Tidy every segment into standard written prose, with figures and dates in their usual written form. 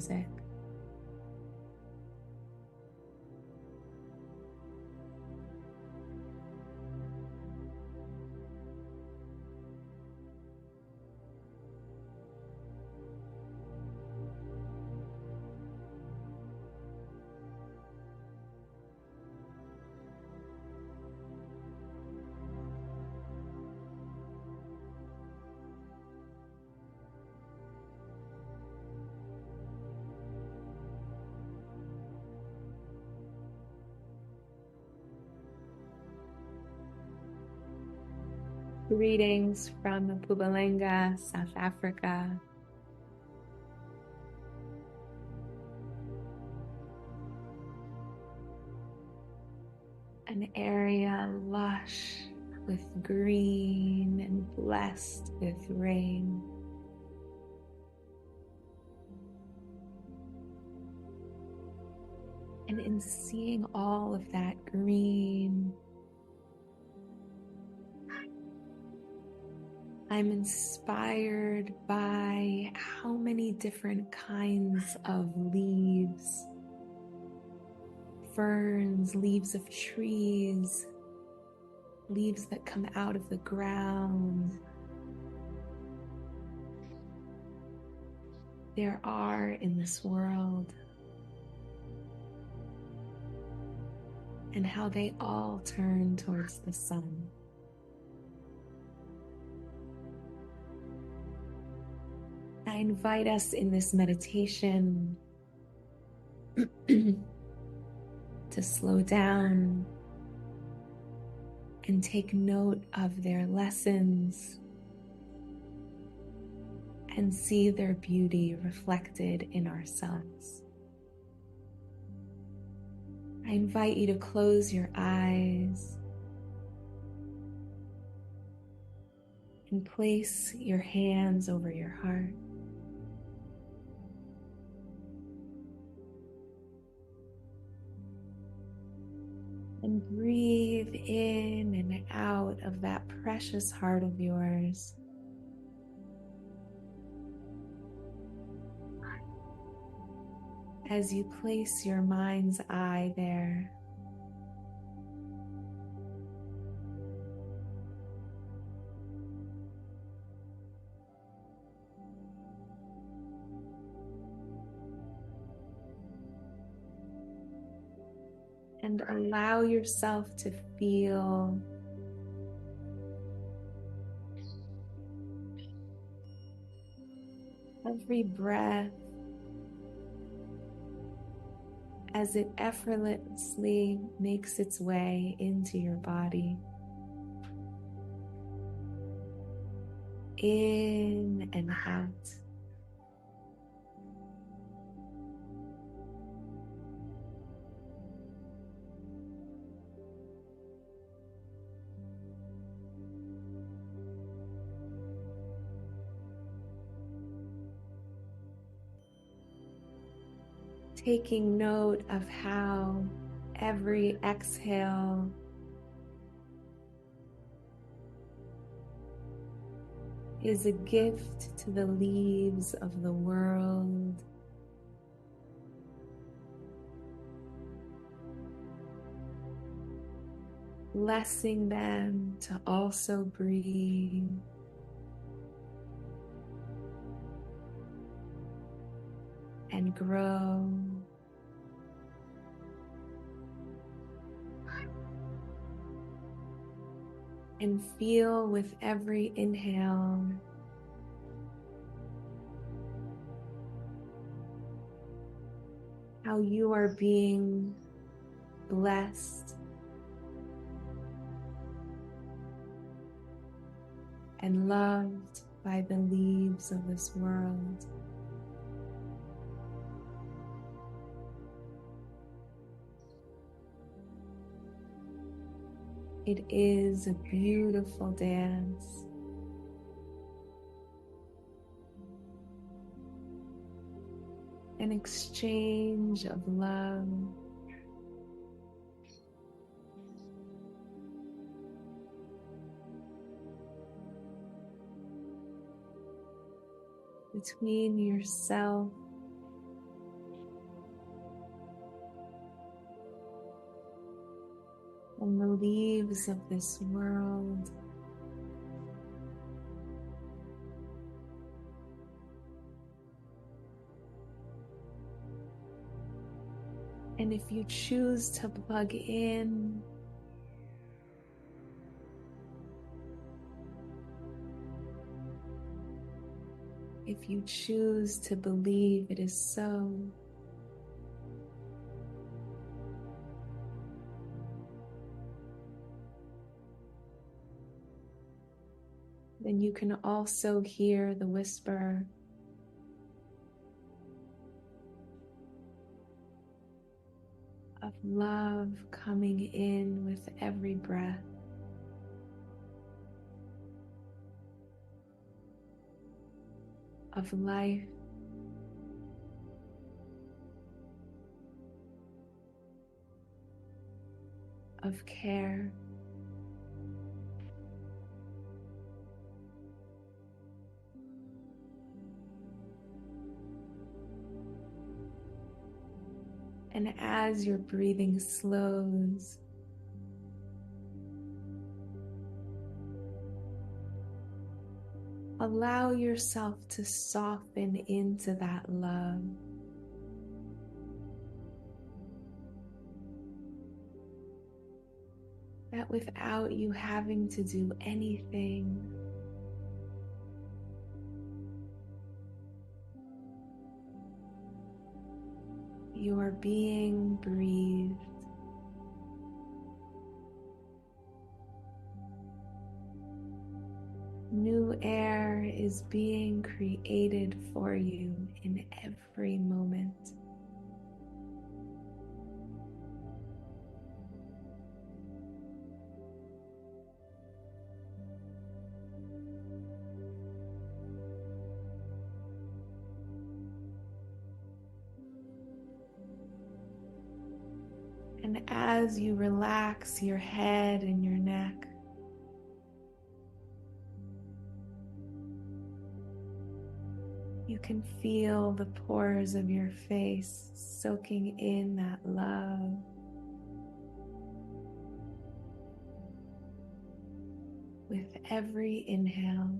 music. Greetings from Mpumalanga, South Africa. An area lush with green and blessed with rain. And in seeing all of that green, I'm inspired by how many different kinds of leaves, ferns, leaves of trees, leaves that come out of the ground, there are in this world, and how they all turn towards the sun. I invite us in this meditation to slow down and take note of their lessons and see their beauty reflected in ourselves. I invite you to close your eyes and place your hands over your heart. And breathe in and out of that precious heart of yours. As you place your mind's eye there, and allow yourself to feel every breath as it effortlessly makes its way into your body. In and out. Taking note of how every exhale is a gift to the leaves of the world, blessing them to also breathe and grow. And feel with every inhale how you are being blessed and loved by the leaves of this world. It is a beautiful dance. An exchange of love. Between yourself leaves of this world. And if you choose to plug in, if you choose to believe it is so, then you can also hear the whisper of love coming in with every breath. Of life, of care, and as your breathing slows, allow yourself to soften into that love. That without you having to do anything, you are being breathed. New air is being created for you in every moment. And as you relax your head and your neck, you can feel the pores of your face soaking in that love. With every inhale,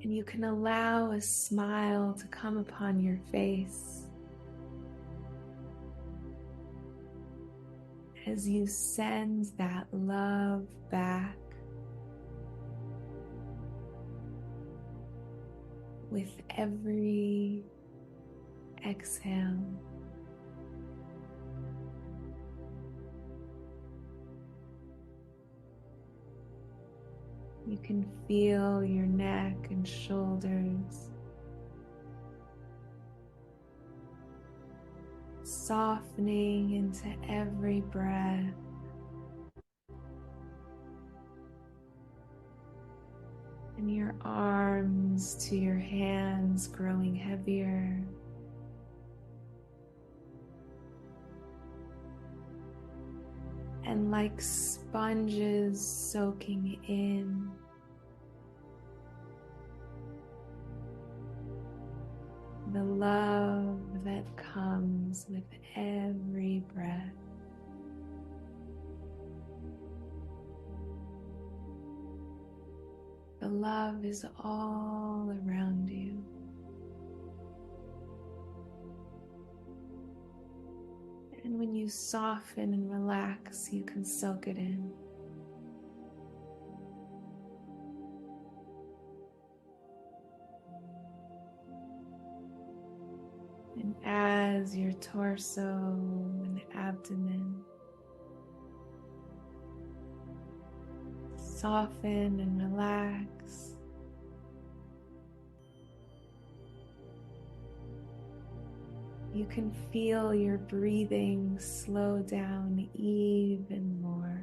and you can allow a smile to come upon your face as you send that love back with every exhale. You can feel your neck and shoulders softening into every breath. And your arms to your hands growing heavier. And like sponges soaking in. The love that comes with every breath. The love is all around you. And when you soften and relax, you can soak it in. And as your torso and abdomen soften and relax, you can feel your breathing slow down even more.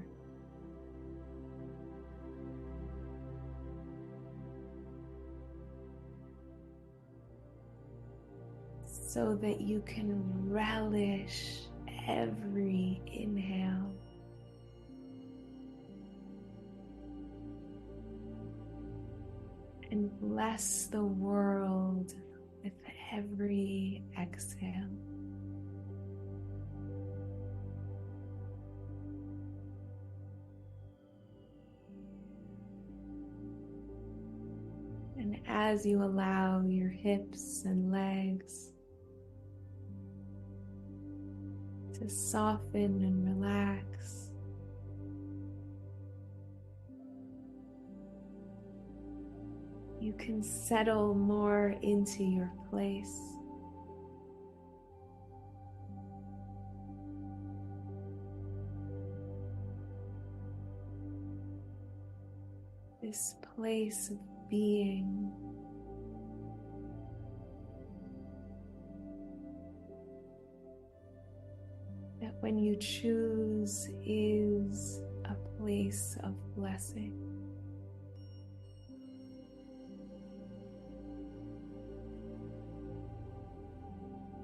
So that you can relish every inhale. And bless the world with every exhale. And as you allow your hips and legs to soften and relax, you can settle more into your place. This place of being. That when you choose is a place of blessing.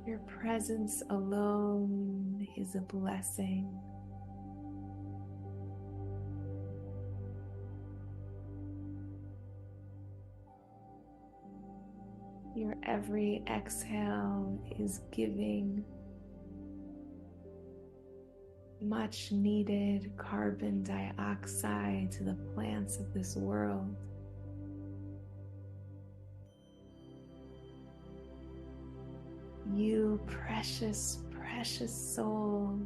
Your presence alone is a blessing. Your every exhale is giving much needed carbon dioxide to the plants of this world. You precious, precious soul,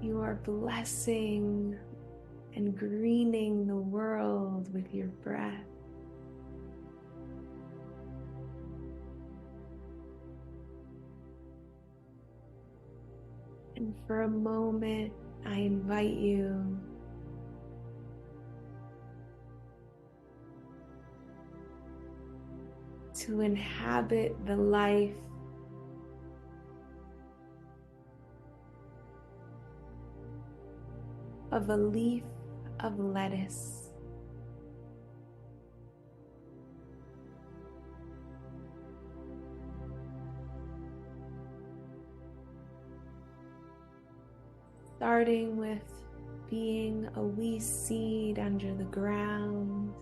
you are blessing and greening the world with your breath. And for a moment, I invite you to inhabit the life of a leaf of lettuce. Starting with being a wee seed under the ground,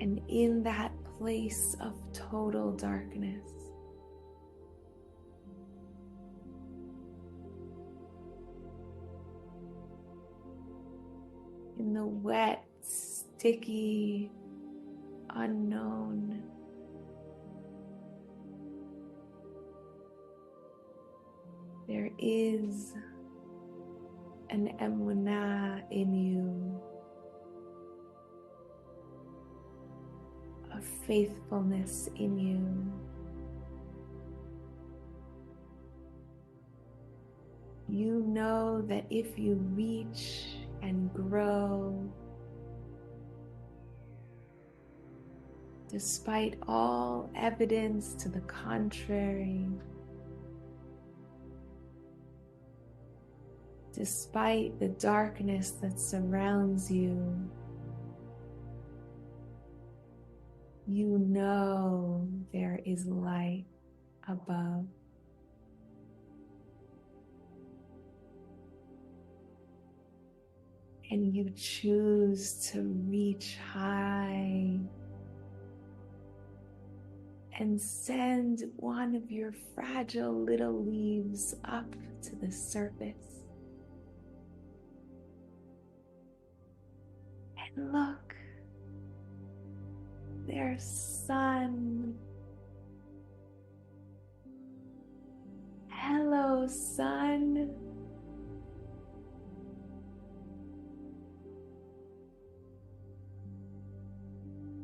and in that place of total darkness, in the wet, sticky, unknown, there is an emunah in you, a faithfulness in you. You know that if you reach and grow, despite all evidence to the contrary, despite the darkness that surrounds you, you know there is light above. And you choose to reach high and send one of your fragile little leaves up to the surface. And look, there's sun. Hello, sun.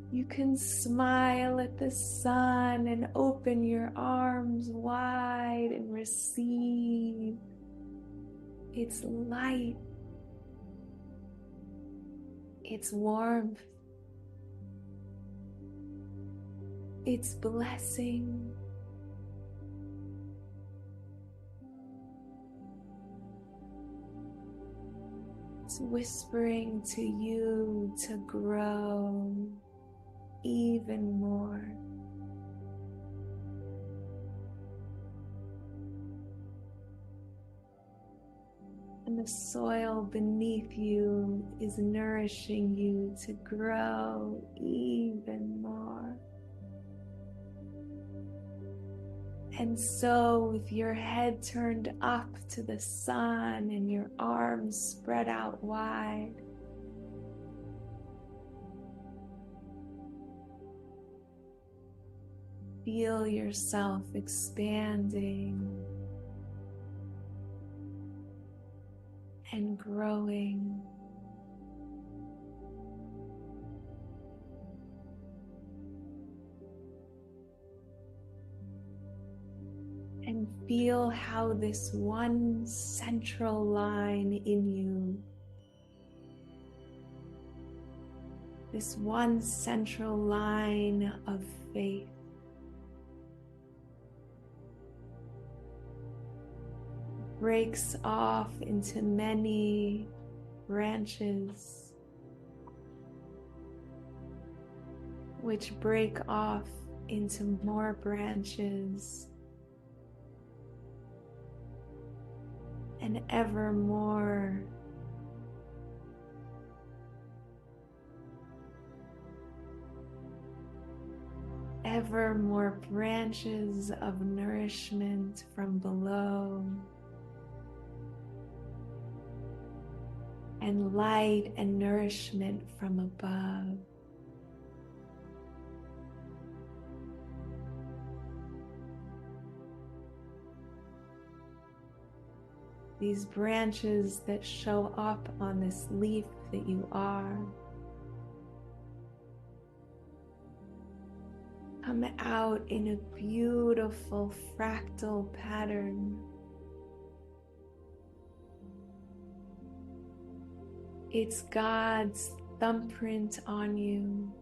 You can smile at the sun and open your arms wide and receive its light, its warmth, its blessing. It's whispering to you to grow even more. And the soil beneath you is nourishing you to grow even more. And so, with your head turned up to the sun and your arms spread out wide, feel yourself expanding and growing. And feel how this one central line in you, this one central line of faith, breaks off into many branches, which break off into more branches, and ever more. Ever more branches of nourishment from below, and light and nourishment from above. These branches that show up on this leaf that you are come out in a beautiful fractal pattern. It's God's thumbprint on you.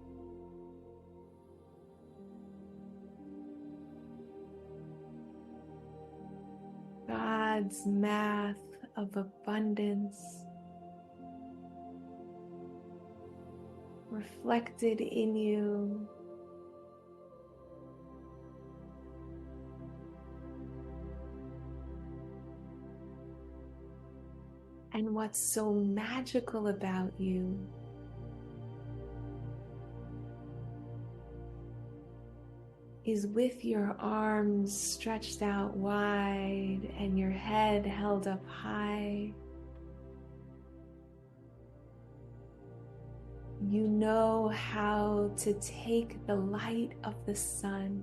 God's math of abundance reflected in you. And what's so magical about you is, with your arms stretched out wide and your head held up high, you know how to take the light of the sun,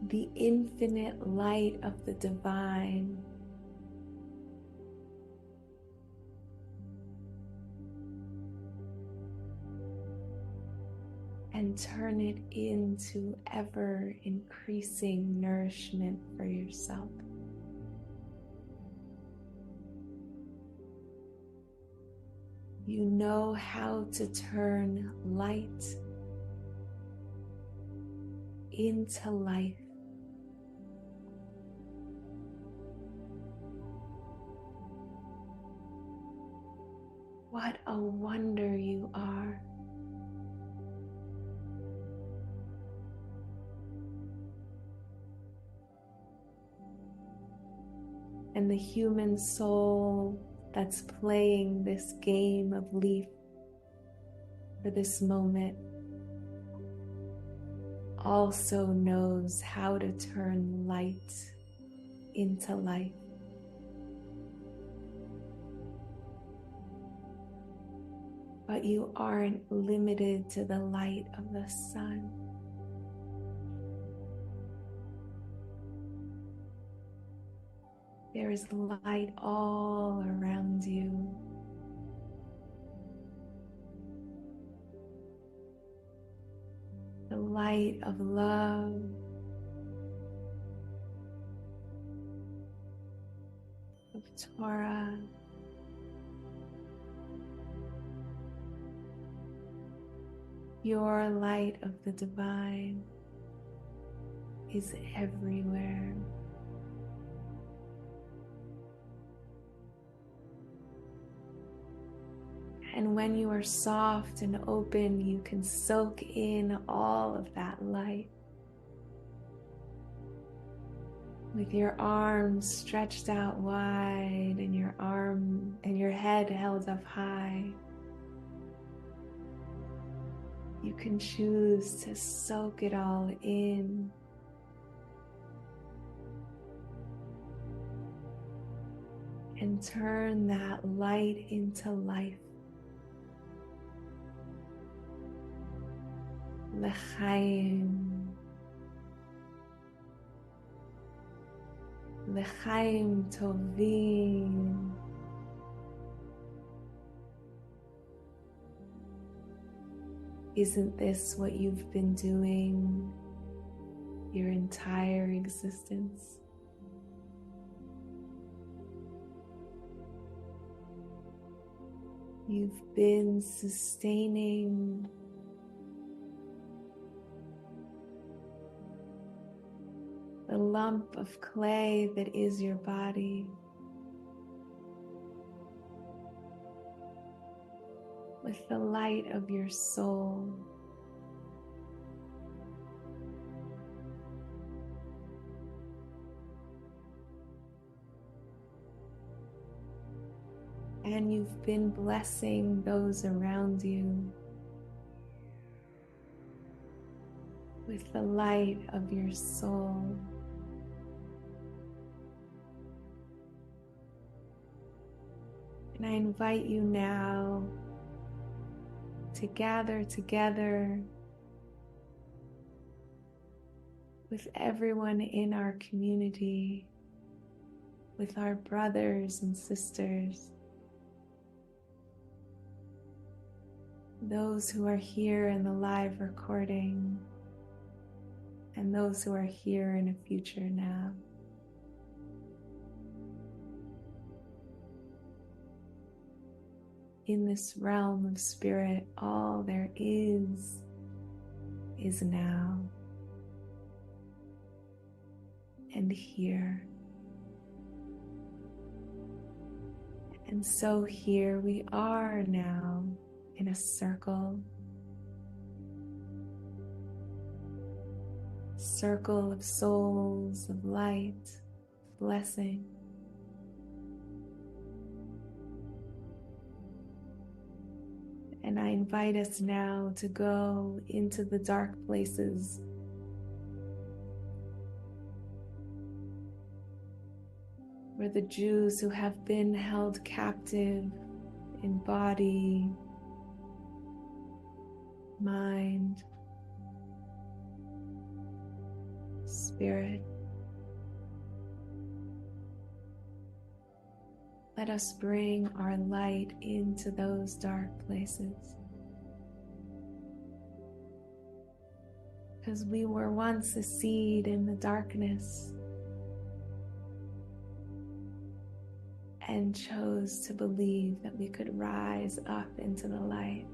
the infinite light of the divine, and turn it into ever increasing nourishment for yourself. You know how to turn light into life. What a wonder you are. And the human soul that's playing this game of leaf for this moment also knows how to turn light into life. But you aren't limited to the light of the sun. There is light all around you. The light of love, of Torah, your light of the divine is everywhere. And when you are soft and open, you can soak in all of that light. With your arms stretched out wide and your head held up high, you can choose to soak it all in. And turn that light into life. L'chaim. L'chaim tovim. Isn't this what you've been doing your entire existence? You've been sustaining the lump of clay that is your body with the light of your soul. And you've been blessing those around you with the light of your soul. And I invite you now to gather together with everyone in our community, with our brothers and sisters, those who are here in the live recording, and those who are here in a future now. In this realm of spirit, all there is now and here. And so here we are now in a circle of souls, of light, blessing. And I invite us now to go into the dark places where the Jews who have been held captive in body, mind, spirit. Let us bring our light into those dark places. Because we were once a seed in the darkness and chose to believe that we could rise up into the light.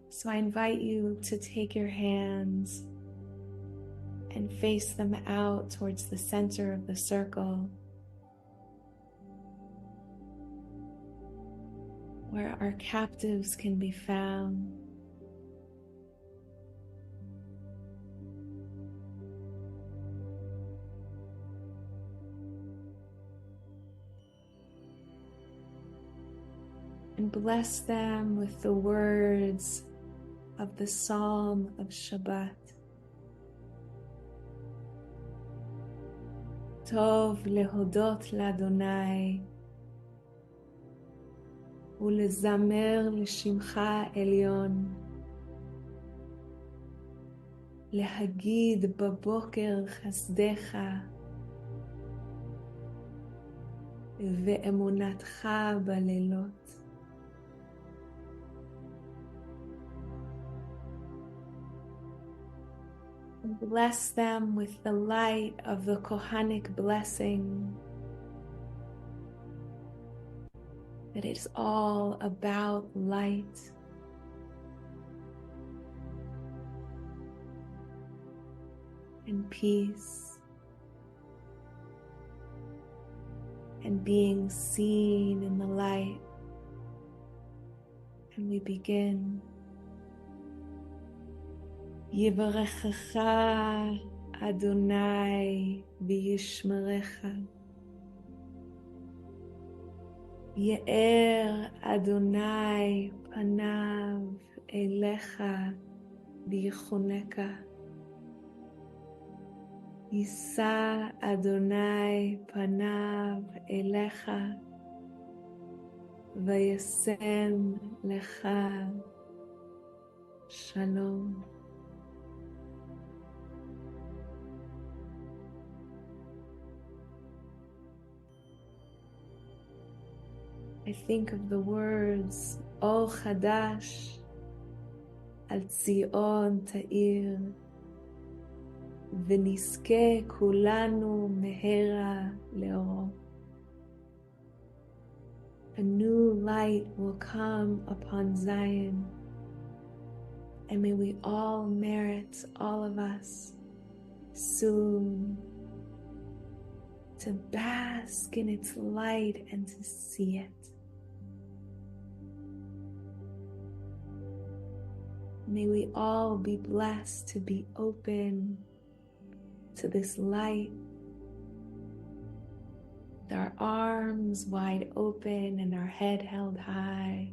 So I invite you to take your hands and face them out towards the center of the circle, where our captives can be found. And bless them with the words of the Psalm of Shabbat. Tov lehodot l'Adonai ulezamer l'shimcha elyon, להגיד בבוקר חסדך ואמונתך בלילות. Bless them with the light of the Kohanic blessing, that it is all about light. And peace, and being seen in the light. And we begin. Yivarechecha Adonai v'yishmerecha, Ye'er Adonai panav elecha v'yichuneka. Yisa Adonai panav elecha v'yasem lecha shalom. I think of the words Or Chadash al Tzion Ta'ir V'niske kulanu mehera leoro. A new light will come upon Zion, and may we all merit, all of us, soon to bask in its light and to see it. May we all be blessed to be open to this light, with our arms wide open and our head held high,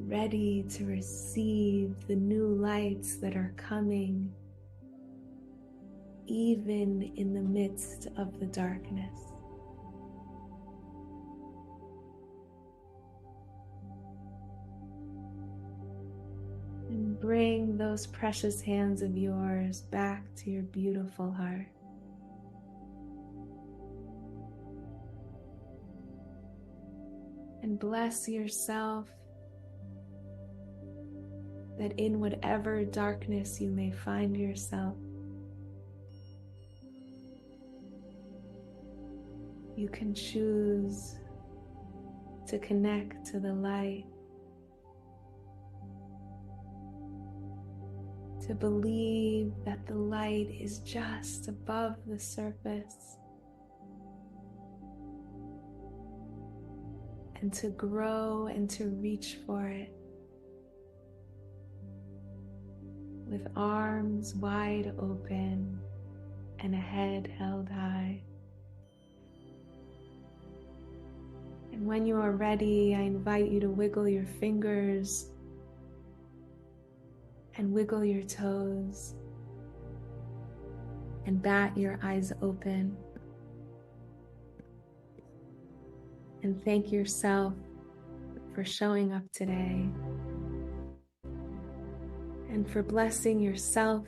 ready to receive the new lights that are coming, even in the midst of the darkness. And bring those precious hands of yours back to your beautiful heart. And bless yourself that in whatever darkness you may find yourself, you can choose to connect to the light, to believe that the light is just above the surface, and to grow and to reach for it with arms wide open and a head held high. And when you are ready, I invite you to wiggle your fingers and wiggle your toes and bat your eyes open. And thank yourself for showing up today and for blessing yourself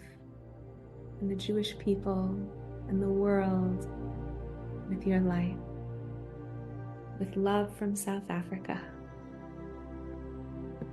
and the Jewish people and the world with your light. With love from South Africa.